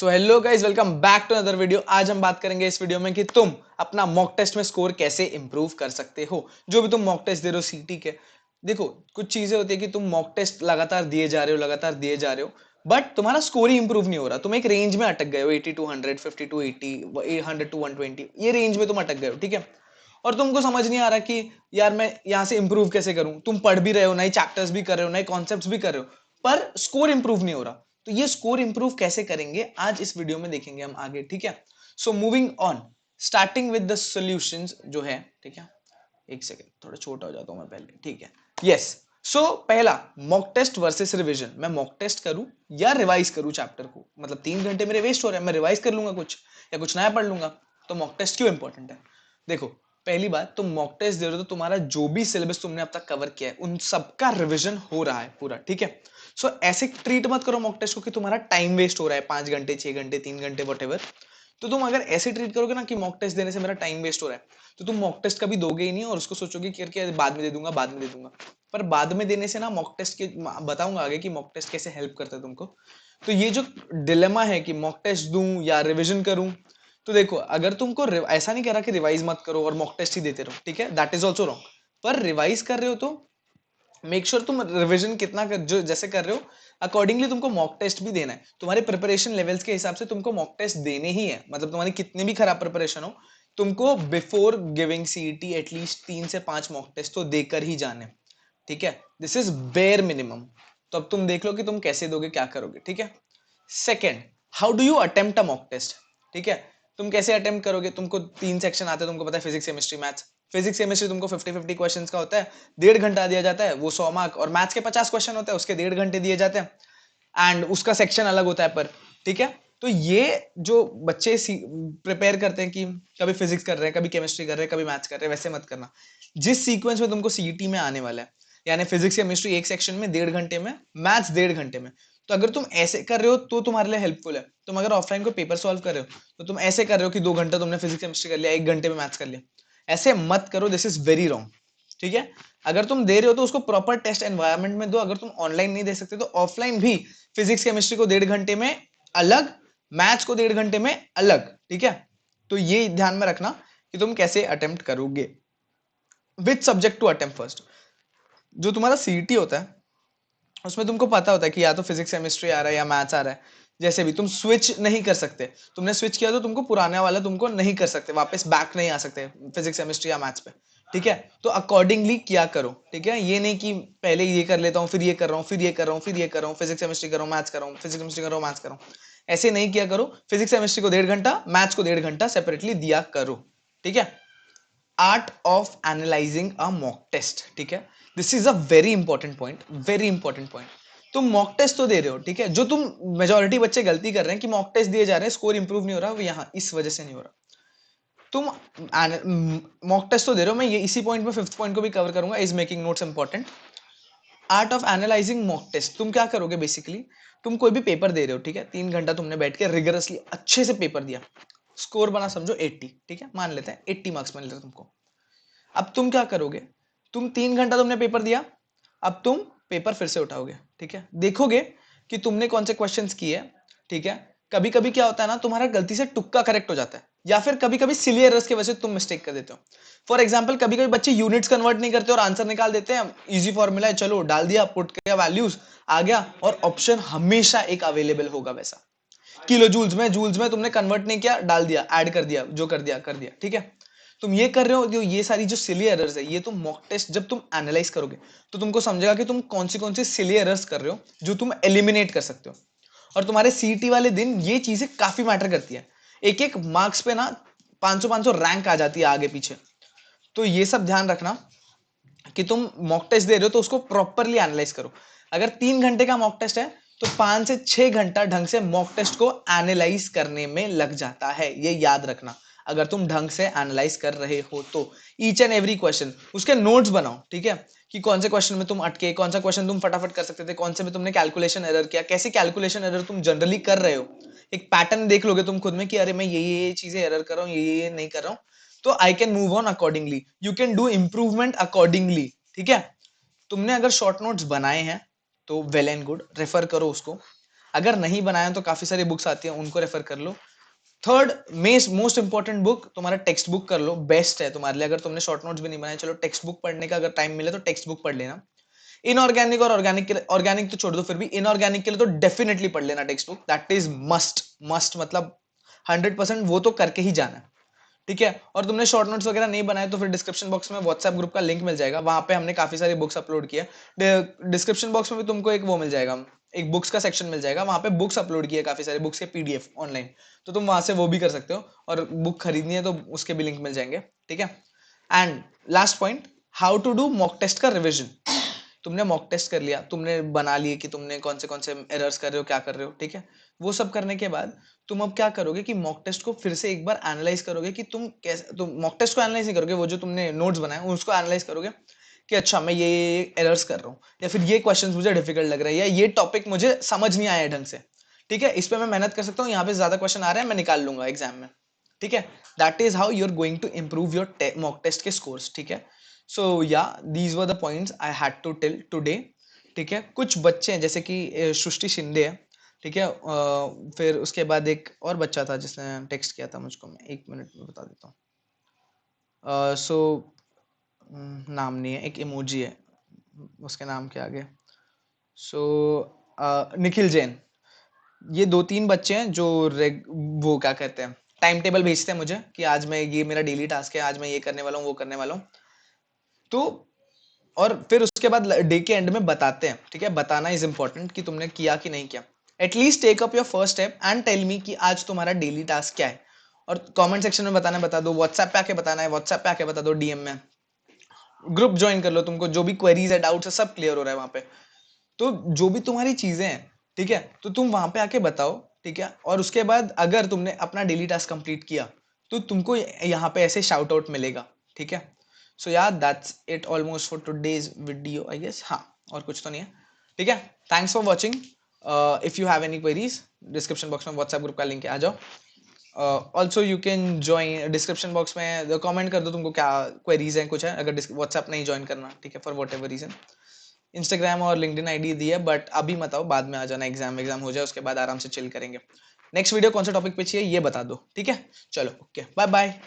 So hello guys, welcome back to another video. आज हम बात करेंगे इस वीडियो में कि तुम अपना मॉक टेस्ट में स्कोर कैसे इंप्रूव कर सकते हो। जो भी तुम मॉक टेस्ट दे रहे हो सीटी के, देखो कुछ चीजें होती है कि तुम मॉक टेस्ट लगातार दिए जा रहे हो बट तुम्हारा स्कोर ही इंप्रूव नहीं हो रहा। तुम एक रेंज में अटक गए हो, 80 टू 100, 50 टू 80, 100 टू 120, ये रेंज में तुम अटक गए हो, ठीक है। और तुमको समझ नहीं आ रहा कि यार मैं यहाँ से इंप्रूव कैसे करूं। तुम पढ़ भी रहे हो, नए चैप्टर्स भी कर रहे हो, नए कॉन्सेप्ट्स भी कर रहे हो, पर स्कोर इंप्रूव नहीं हो रहा। तो ये स्कोर इंप्रूव कैसे करेंगे आज इस वीडियो में देखेंगे हम आगे, ठीक है। So moving on, starting with the solutions जो है, ठीक है। एक सेकेंड, थोड़ा छोटा हो जाता हूं मैं पहले, ठीक है। यस, सो पहला मॉक टेस्ट वर्सेस रिवीजन। मैं मॉक टेस्ट करूं या रिवाइज करूं चैप्टर को, मतलब 3 घंटे मेरे वेस्ट हो रहे हैं, मैं रिवाइज कर लूंगा कुछ या कुछ नया पढ़ लूंगा। तो मॉक टेस्ट क्यों इंपॉर्टेंट है? देखो, पहली बात, तुम मॉक टेस्ट दे रहे हो तो तुम्हारा जो भी सिलेबस तुमने अब तक कवर किया है उन सबका रिवीजन हो रहा है पूरा, ठीक है। सो ऐसे ट्रीट मत करो मॉक टेस्ट को कि तुम्हारा टाइम वेस्ट हो रहा है, 5 घंटे, 6 घंटे, 3 घंटे, वट। तो तुम अगर ऐसे ट्रीट करोगे ना कि मॉक टेस्ट देने से मेरा टाइम वेस्ट हो रहा है, तो तुम मॉक टेस्ट कभी दोगे ही नहीं और उसको सोचोगे कि बाद में दे दूंगा, बाद में दे दूंगा। पर बाद में देने से ना, मॉक टेस्ट के बताऊंगा आगे कि मॉक टेस्ट कैसे हेल्प करता है तुमको। तो ये जो डिलेमा है कि मॉक टेस्ट दूं या रिविजन करूं, तो देखो, अगर तुमको ऐसा नहीं कह रहा कि रिवाइज मत करो और मॉक टेस्ट ही देते रहो, ठीक है, दैट इज ऑल्सो रॉन्ग। पर रिवाइज कर रहे हो तो मेक श्योर तुम रिवीजन कितना जो जैसे कर रहे हो अकॉर्डिंगली तुमको मॉक टेस्ट भी देना है। तुम्हारे प्रिपरेशन लेवल्स के हिसाब से तुमको मॉक टेस्ट देने ही है। मतलब तुम्हारी कितनी भी खराब प्रिपरेशन हो, तुमको बिफोर गिविंग सीईटी एटलीस्ट 3 से 5 मॉक टेस्ट तो देकर ही जाने, ठीक है। This is bare minimum. तो अब तुम देख लो कि तुम कैसे दोगे, क्या करोगे, ठीक है। Second, how do you attempt a mock test, ठीक है। तुम कैसे अटेम्प्ट करोगे? तुमको 3 सेक्शन आते हैं, तुमको पता है, physics, chemistry, maths. Physics chemistry तुमको 50-50 क्वेश्चंस का होता है, 1.5 घंटा दिया जाता है, वो 100 मार्क। और मैथ्स के 50 क्वेश्चन होते हैं, उसके 1.5 घंटे दिए जाते हैं, एंड उसका सेक्शन अलग होता है पर, ठीक है। तो ये जो बच्चे प्रिपेयर करते हैं कि कभी फिजिक्स कर रहे हैं, कभी केमिस्ट्री कर रहे हैं, कभी मैथ्स कर रहे हैं, वैसे मत करना। जिस सीक्वेंस में तुमको सीईटी में आने वाला है, यानी फिजिक्स केमिस्ट्री एक सेक्शन में 1.5 घंटे में, मैथ्स 1.5 घंटे में, तो अगर तुम ऐसे कर रहे हो तो तुम्हारे लिए हेल्पफुल है। तुम अगर ऑफलाइन को पेपर सॉल्व कर रहे हो तो तुम ऐसे कर रहे हो कि 2 घंटा तुमने फिजिक्स केमिस्ट्री कर लिया, 1 घंटे में मैथ्स कर लिया। ऐसे मत करो, दिस इज वेरी रॉन्ग, ठीक है। अगर तुम दे रहे हो तो उसको प्रॉपर टेस्ट एनवायरनमेंट में दो। अगर तुम ऑनलाइन नहीं दे सकते तो ऑफलाइन भी फिजिक्स केमिस्ट्री को 1.5 घंटे में अलग, मैथ्स को 1.5 घंटे में अलग, ठीक है। तो ये ध्यान में रखना कि तुम कैसे अटेम्प्ट करोगे। Which subject to attempt first? जो तुम्हारा सीईटी होता है उसमें तुमको पता होता है कि या तो फिजिक्स केमिस्ट्री आ रहा है या मैथ्स आ रहा है। जैसे भी तुम स्विच नहीं कर सकते, तुमने स्विच किया तो तुमको पुराने वाला तुमको नहीं कर सकते, वापस बैक नहीं आ सकते फिजिक्स केमिस्ट्री या मैथ्स पे, ठीक है। तो अकॉर्डिंगली क्या करो, ठीक है। ये नहीं कि पहले ये कर लेता हूँ, फिर ये कर रहा हूँ, फिर ये कर रहा हूँ, फिर ये कर रहा हूँ, फिजिक्स केमिस्ट्री कर रहा हूँ, मैथ्स कर रहा हूँ, फिजिक्स केमिस्ट्री कर रहा हूँ, मैथ्स कर रहा हूँ। ऐसे नहीं किया करो। फिजिक्स केमिस्ट्री को 1.5 घंटा, मैथ्स को 1.5 घंटा सेपरेटली दिया करो, ठीक है। Art of analysing a mock test, ठीक है। This is a very important point, very important point. तुम मॉक टेस्ट तो दे रहे हो, ठीक है। जो तुम मेजोरिटी बच्चे गलती कर रहे हैं कि मॉक टेस्ट दिए जा रहे हैं, स्कोर इंप्रूव नहीं हो रहा, वो यहाँ इस वजह से नहीं हो रहा। तुम मॉक टेस्ट तो दे रहे हो, मैं ये इसी पॉइंट में फिफ्थ पॉइंट को भी कवर करूंगा, is making notes important. Art of analysing mock test, तुम क्या करोगे बेसिकली, तुम कोई भी पेपर दे रहे हो, ठीक है। 3 घंटा तुमने बैठ के रिगरसली अच्छे से पेपर दिया, स्कोर बना समझो 80, ठीक है, मान लेते हैं 80 मार्क्स मिल रहे हैं तुमको। अब तुम क्या करोगे? तुम 3 घंटा तुमने पेपर दिया, अब तुम पेपर फिर से उठाओगे, ठीक है। देखोगे कि तुमने कौन से क्वेश्चंस किए, ठीक है। कभी कभी क्या होता है ना, तुम्हारा गलती से तुक्का करेक्ट हो जाता है, या फिर कभी कभी सिली एरर्स की वजह से तुम मिस्टेक कर देते हो। फॉर एग्जाम्पल, कभी कभी बच्चे यूनिट्स कन्वर्ट नहीं करते और आंसर निकाल देते हैं। इजी फॉर्मूला है, चलो डाल दिया, पुट किया, वैल्यूज आ गया, और ऑप्शन हमेशा एक अवेलेबल होगा वैसा। किलो जूल्स में तुमने कन्वर्ट नहीं किया, डाल दिया, ऐड कर दिया, जो कर दिया, ठीक है। तुम ये कर रहे हो, जो ये सारी जो सिली एरर्स है, ये तुम मॉक टेस्ट जब तुम एनालाइज करोगे तो तुमको समझेगा कि तुम कौन सी सिली एरर्स कर रहे हो जो तुम एलिमिनेट कर सकते हो। और तुम्हारे सीईटी वाले दिन ये चीजें काफी मैटर करती है। एक एक मार्क्स पे ना 500-500 रैंक आ जाती है आगे पीछे। तो ये सब ध्यान रखना कि तुम मॉक टेस्ट दे रहे हो तो उसको प्रॉपरली एनालाइज करो। अगर 3 घंटे का मॉक टेस्ट है तो 5 से 6 घंटा ढंग से मॉक टेस्ट को एनालाइज करने में लग जाता है, ये याद रखना। अगर तुम ढंग से एनालाइज कर रहे हो तो ईच एंड एवरी क्वेश्चन उसके नोट्स बनाओ, ठीक है। कि कौन से क्वेश्चन में तुम अटके, कौन सा क्वेश्चन तुम फटाफट कर सकते थे, कौन से में तुमने कैलकुलेशन एरर किया, कैसे कैलकुलेशन एरर तुम जनरली कर रहे हो। एक पैटर्न देख लोगे तुम खुद में कि अरे मैं ये चीजें एरर कर रहा हूँ, ये नहीं कर रहा हूँ, तो I can move on accordingly, you can do improvement accordingly, ठीक है। तुमने अगर शॉर्ट नोट्स बनाए हैं तो वेल एंड गुड, रेफर करो उसको। अगर नहीं बनाया तो काफी सारी बुक्स आती है, उनको रेफर कर लो। थर्ड मोस्ट इंपॉर्टेंट बुक तुम्हारा टेक्स्ट बुक कर लो, बेस्ट है तुम्हारे लिए। अगर तुमने शॉर्ट नोट्स भी नहीं बनाए, चलो टेक्स्ट बुक पढ़ने का अगर टाइम मिले तो टेक्स्ट बुक पढ़ लेना। इनऑर्गेनिक और ऑर्गेनिक के लिए, ऑर्गेनिक तो छोड़ दो, फिर भी इनऑर्गेनिक के लिए तो डेफिनेटली पढ़ लेना text book, that is must must, मतलब 100% वो तो करके ही जाना है, ठीक है। और तुमने शॉर्ट नोट्स वगैरह नहीं बनाए तो फिर डिस्क्रिप्शन बॉक्स में व्हाट्सएप ग्रुप का लिंक मिल जाएगा, वहां पे हमने काफी सारी बुक्स अपलोड की है। डिस्क्रिप्शन बॉक्स में भी तुमको एक वो मिल जाएगा, एक बुक्स का सेक्शन मिल जाएगा, वहां पे बुक्स अपलोड की है, काफी सारी बुक्स के पीडीएफ ऑनलाइन, तो तुम वहां से वो भी कर सकते हो, और बुक खरीदनी है तो उसके भी लिंक मिल जाएंगे, ठीक है। And last point, how to do mock test का रिविजन। तुमने मॉक टेस्ट कर लिया, तुमने बना लिए कि तुमने कौन से एरर्स कर रहे हो, क्या कर रहे हो, ठीक है। वो सब करने के बाद तुम अब क्या करोगे कि मॉक टेस्ट को फिर से एक बार एनालाइज करोगे कि तुम कैसे, तुम मॉक टेस्ट को एनालाइज नहीं करोगे, वो जो तुमने नोट्स बनाए उसको एनालाइज करोगे कि अच्छा मैं ये एरर्स कर रहा हूँ, या फिर ये क्वेश्चंस मुझे डिफिकल्ट लग रहा है, या ये टॉपिक मुझे समझ नहीं आया ढंग से, ठीक है, इस पे मैं मेहनत कर सकता हूँ, यहाँ पे ज्यादा क्वेश्चन आ रहे हैं मैं निकाल लूंगा एग्जाम में, ठीक है। That is how you are going to improve your mock test के स्कोर्स, ठीक है। So yeah these were the points I had to tell today, ठीक है। कुछ बच्चे हैं जैसे कि सृष्टि शिंदे है, ठीक है, फिर उसके बाद एक और बच्चा था जिसने टेक्स्ट किया था मुझको, मैं 1 मिनट में बता देता हूँ। सो नाम नहीं है, एक इमोजी है उसके नाम के आगे। सो निखिल जैन, ये 2-3 बच्चे हैं जो वो क्या कहते हैं, टाइम टेबल भेजते हैं मुझे कि आज मैं ये मेरा डेली टास्क है, आज मैं ये करने वाला हूँ, वो करने वाला हूँ, तो और फिर उसके बाद डे के एंड में बताते हैं, ठीक है। बताना इज इंपॉर्टेंट कि तुमने किया कि नहीं किया। At least take up your first step and tell me कि आज तुम्हारा डेली टास्क क्या है, और कमेंट सेक्शन में बताना, बता दो, व्हाट्सएप पे आके बताना है, व्हाट्सएप पे आके बता दो, डीएम में, ग्रुप ज्वाइन कर लो, तुमको जो भी क्वेरीज है, डाउट्स है, सब क्लियर हो रहा है वहां पे। तो जो भी तुम्हारी चीजें हैं, ठीक है, तो तुम वहां पे आके बताओ, ठीक है। और उसके बाद अगर तुमने अपना डेली टास्क कंप्लीट किया तो तुमको यहाँ पे ऐसे शाउट आउट मिलेगा, ठीक है। सो यार that's it almost for today's video I guess, हाँ और कुछ तो नहीं है, ठीक है। Thanks for watching. If you have any queries, description box में व्हाट्सएप ग्रुप का लिंक है, आ जाओ। Also you can join, description box में कमेंट कर दो तुमको क्या क्वेरीज हैं, कुछ है, अगर व्हाट्सएप नहीं ज्वाइन करना, ठीक है, for whatever reason. Instagram और लिंक्डइन आईडी दी है, बट अभी मत आओ, बाद में आ जाना, एग्जाम हो जाए उसके बाद आराम से चिल करेंगे। नेक्स्ट वीडियो कौन सा टॉपिक पे चाहिए ये बता दो, ठीक है। चलो ओके, बाय बाय।